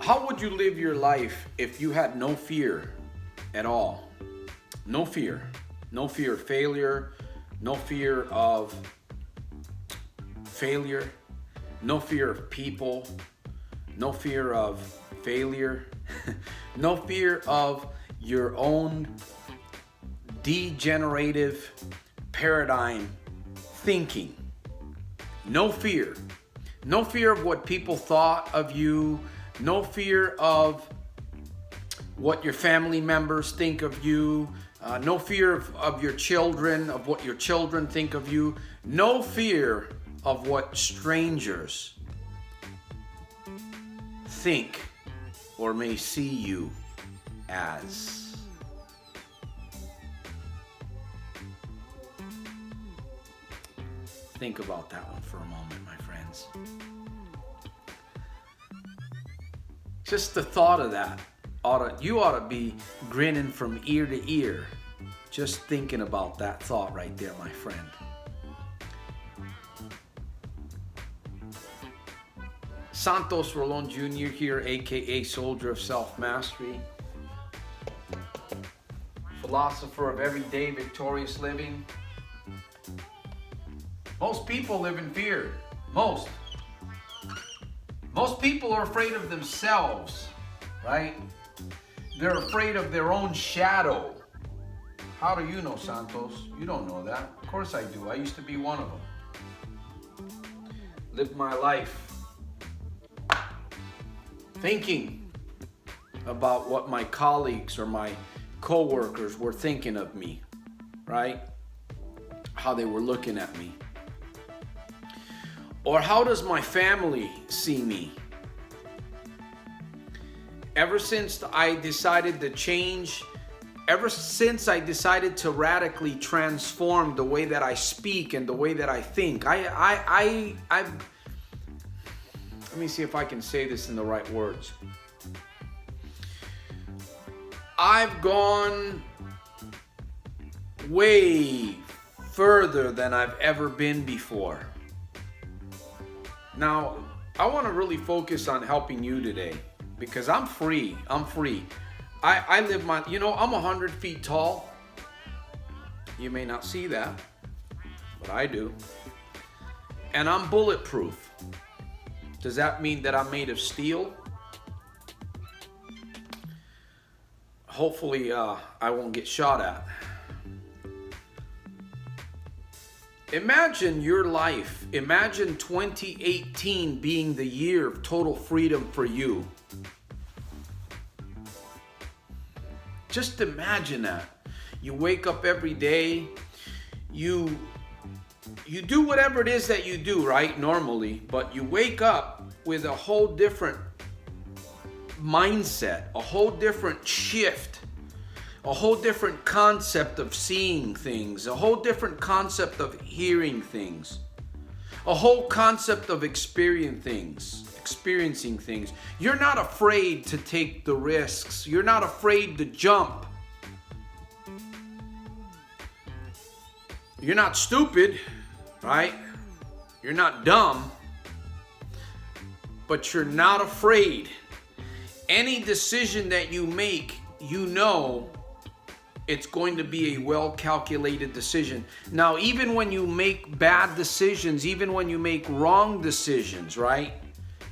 How would you live your life if you had no fear at all? No fear. No fear of failure. No fear of failure. No fear of people. No fear of failure. No fear of your own degenerative paradigm thinking. No fear. No fear of what people thought of you. No fear of what your family members think of you. No fear of your children, of what your children think of you. No fear of what strangers think or may see you as. Think about that one for a moment, my friends. Just the thought of that, you ought to be grinning from ear to ear just thinking about that thought right there, my friend. Santos Rolon Jr. here, aka Soldier of Self-Mastery, philosopher of everyday victorious living. Most people live in fear. Most people are afraid of themselves, right? They're afraid of their own shadow. How do you know, Santos? You don't know that. Of course I do. I used to be one of them. Lived my life thinking about what my colleagues or my co-workers were thinking of me, right? How they were looking at me. Or how does my family see me? Ever since I decided to change, ever since I decided to radically transform the way that I speak and the way that I think, I've let me see if I can say this in the right words. I've gone way further than I've ever been before. Now, I want to really focus on helping you today because I'm free. I'm free. I live my, I'm 100 feet tall. You may not see that, but I do. And I'm bulletproof. Does that mean that I'm made of steel? Hopefully, I won't get shot at. Imagine your life. Imagine 2018 being the year of total freedom for you. Just imagine that. You wake up every day. You do whatever it is that you do, right? Normally. But you wake up with a whole different mindset, a whole different shift. A whole different concept of seeing things, a whole different concept of hearing things, a whole concept of experiencing things. You're not afraid to take the risks. You're not afraid to jump. You're not stupid, right? You're not dumb, but you're not afraid. Any decision that you make, you know it's going to be a well-calculated decision. Now, even when you make bad decisions, even when you make wrong decisions, right?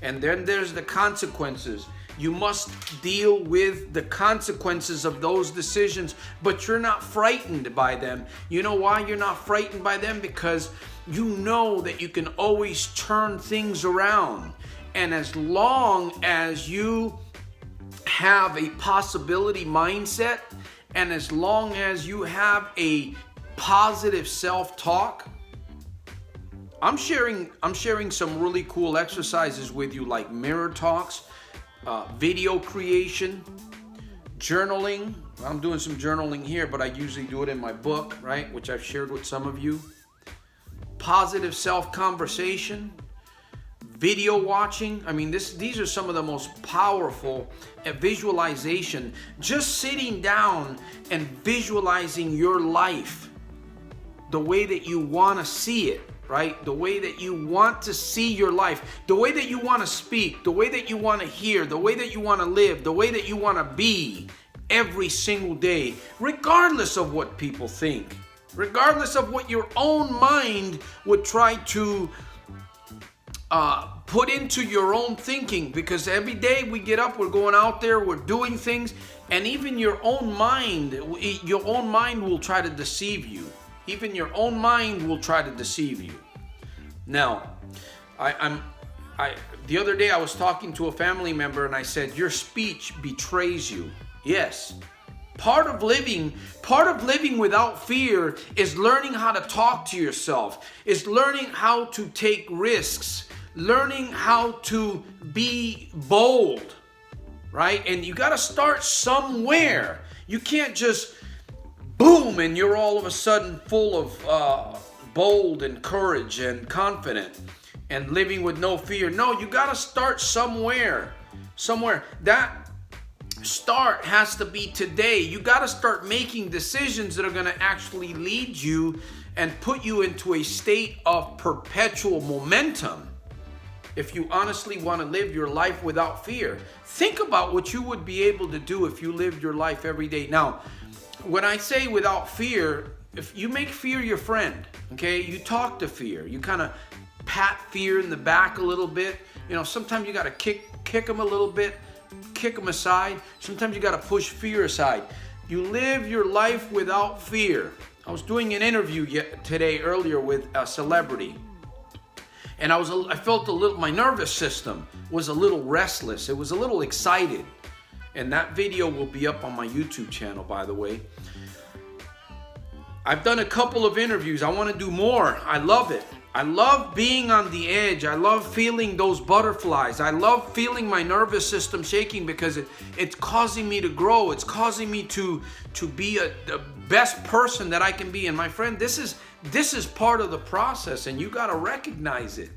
And then there's the consequences. You must deal with the consequences of those decisions, but you're not frightened by them. You know why you're not frightened by them? Because you know that you can always turn things around. And as long as you have a possibility mindset, and as long as you have a positive self-talk, I'm sharing some really cool exercises with you, like mirror talks, video creation, journaling. I'm doing some journaling here, but I usually do it in my book, right? Which I've shared with some of you. Positive self-conversation, video watching. I mean, these are some of the most powerful visualization. Just sitting down and visualizing your life the way that you want to see it, right? The way that you want to see your life, the way that you want to speak, the way that you want to hear, the way that you want to live, the way that you want to be every single day, regardless of what people think, regardless of what your own mind would try to put into your own thinking. Because every day we get up, we're going out there, we're doing things, and even your own mind will try to deceive you. Even your own mind will try to deceive you. Now, the other day I was talking to a family member and I said, your speech betrays you. Yes. Part of living without fear is learning how to talk to yourself, is learning how to take risks, learning how to be bold, right? And you got to start somewhere. You can't just boom and you're all of a sudden full of bold and courage and confident and living with no fear. No, you got to start somewhere. That start has to be today. You got to start making decisions that are going to actually lead you and put you into a state of perpetual momentum. If you honestly want to live your life without fear, think about what you would be able to do if you lived your life every day. Now, when I say without fear, if you make fear your friend, okay, you talk to fear, you kind of pat fear in the back a little bit. You know, sometimes you got to kick them a little bit, kick them aside. Sometimes you got to push fear aside. You live your life without fear. I was doing an interview earlier with a celebrity. And I felt my nervous system was a little restless. It was a little excited. And that video will be up on my YouTube channel, by the way. I've done a couple of interviews. I want to do more. I love it. I love being on the edge. I love feeling those butterflies. I love feeling my nervous system shaking because it's causing me to grow. It's causing me to be the best person that I can be. And my friend, this is part of the process, and you got to recognize it.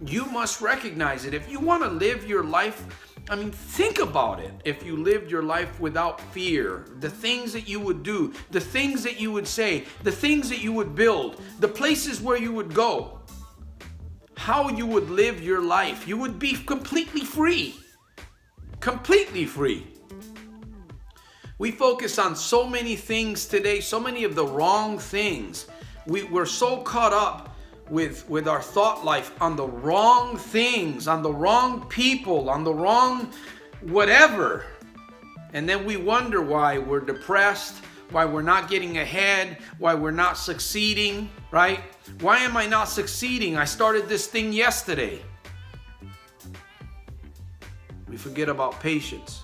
You must recognize it. If you want to live your life, I mean, think about it. If you lived your life without fear, the things that you would do, the things that you would say, the things that you would build, the places where you would go, how you would live your life, you would be completely free. Completely free. We focus on so many things today, so many of the wrong things. We're so caught up with our thought life on the wrong things, on the wrong people, on the wrong whatever. And then we wonder why we're depressed, why we're not getting ahead, why we're not succeeding, right? Why am I not succeeding? I started this thing yesterday. We forget about patience.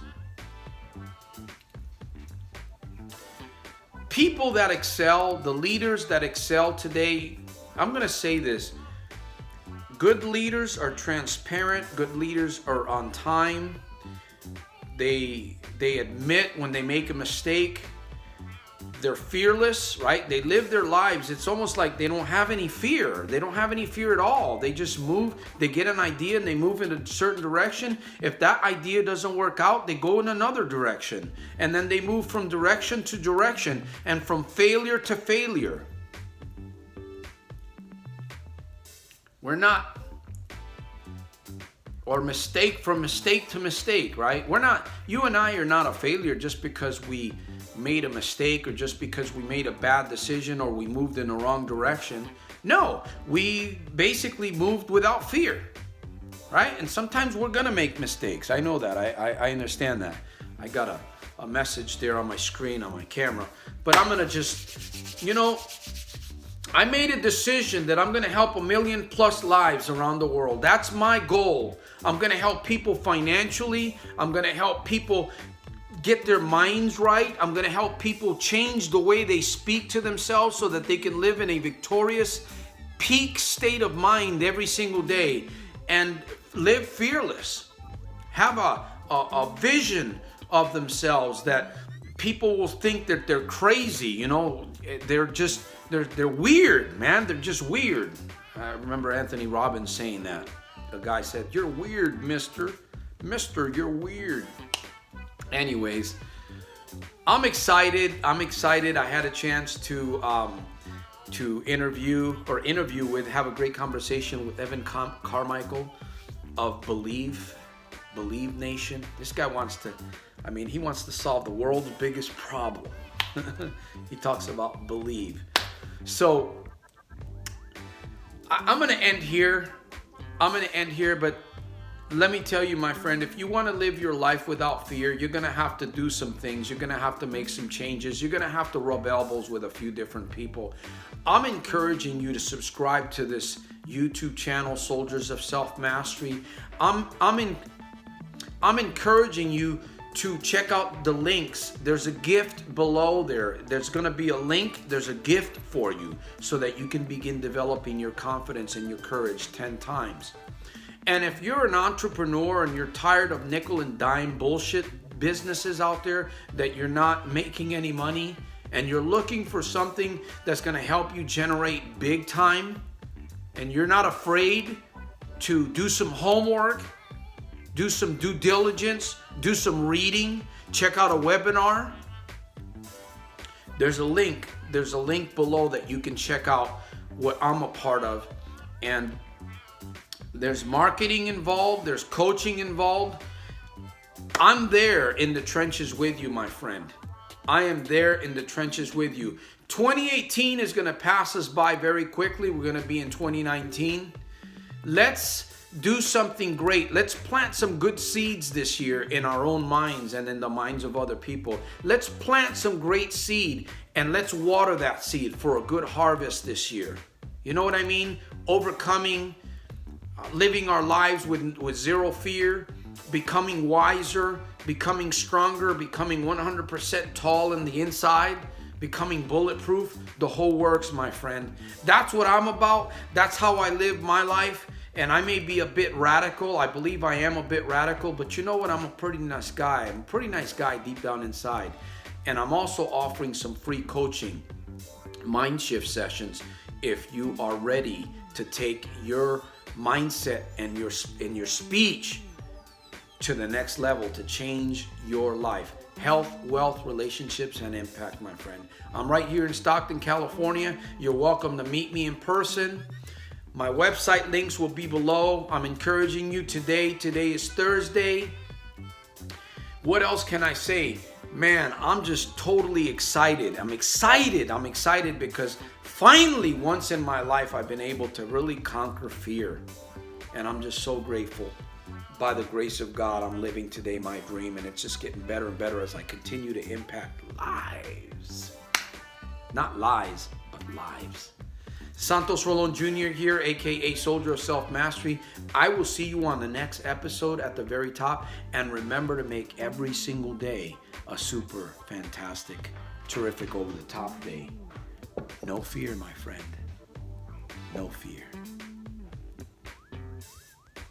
People that excel, the leaders that excel today, I'm going to say this. Good leaders are transparent. Good leaders are on time. They admit when they make a mistake. They're fearless, right? They live their lives. It's almost like they don't have any fear. They don't have any fear at all. They just move. They get an idea and they move in a certain direction. If that idea doesn't work out, they go in another direction. And then they move from direction to direction and from failure to failure. We're not, or from mistake to mistake, right? You and I are not a failure just because we made a mistake or just because we made a bad decision or we moved in the wrong direction. No, we basically moved without fear, right? And sometimes we're gonna make mistakes. I know that, I understand that. I got a message there on my screen, on my camera, but I'm gonna just, I made a decision that I'm going to help 1 million+ lives around the world. That's my goal. I'm going to help people financially. I'm going to help people get their minds right. I'm going to help people change the way they speak to themselves so that they can live in a victorious, peak state of mind every single day and live fearless. Have a vision of themselves that people will think that they're crazy. They're weird, man. They're just weird. I remember Anthony Robbins saying that. A guy said, "You're weird, mister. Mister, you're weird." Anyways, I'm excited. I had a chance to to interview with, have a great conversation with Evan Carmichael of Believe Nation. This guy wants to, he wants to solve the world's biggest problem. He talks about believe. So I'm going to end here. But let me tell you, my friend, if you want to live your life without fear, you're going to have to do some things. You're going to have to make some changes. You're going to have to rub elbows with a few different people. I'm encouraging you to subscribe to this YouTube channel, Soldiers of Self-Mastery. I'm encouraging you to check out the links. There's a gift below there. There's going to be a link. There's a gift for you so that you can begin developing your confidence and your courage 10 times. And if you're an entrepreneur and you're tired of nickel and dime bullshit businesses out there that you're not making any money, and you're looking for something that's going to help you generate big time, and you're not afraid to do some homework, do some due diligence, do some reading, check out a webinar, there's a link below that you can check out what I'm a part of. And there's marketing involved, there's coaching involved. I'm there in the trenches with you, my friend. I am there in the trenches with you. 2018 is going to pass us by very quickly. We're going to be in 2019. Let's do something great. Let's plant some good seeds this year in our own minds and in the minds of other people. Let's plant some great seed and let's water that seed for a good harvest this year. You know what I mean? Overcoming, living our lives with zero fear, becoming wiser, becoming stronger, becoming 100% tall in the inside, becoming bulletproof. The whole works, my friend. That's what I'm about. That's how I live my life. And I may be a bit radical. I believe I am a bit radical, but you know what? I'm a pretty nice guy. I'm a pretty nice guy deep down inside. And I'm also offering some free coaching, mind shift sessions, if you are ready to take your mindset and your speech to the next level to change your life. Health, wealth, relationships, and impact, my friend. I'm right here in Stockton, California. You're welcome to meet me in person. My website links will be below. I'm encouraging you today. Today is Thursday. What else can I say? Man, I'm just totally excited. I'm excited because finally, once in my life, I've been able to really conquer fear. And I'm just so grateful. By the grace of God, I'm living today my dream, and it's just getting better and better as I continue to impact lives. Not lies, but lives. Santos Rolon Jr. here, aka Soldier of Self-Mastery. I will see you on the next episode at the very top. And remember to make every single day a super fantastic, terrific, over the top day. No fear, my friend. No fear.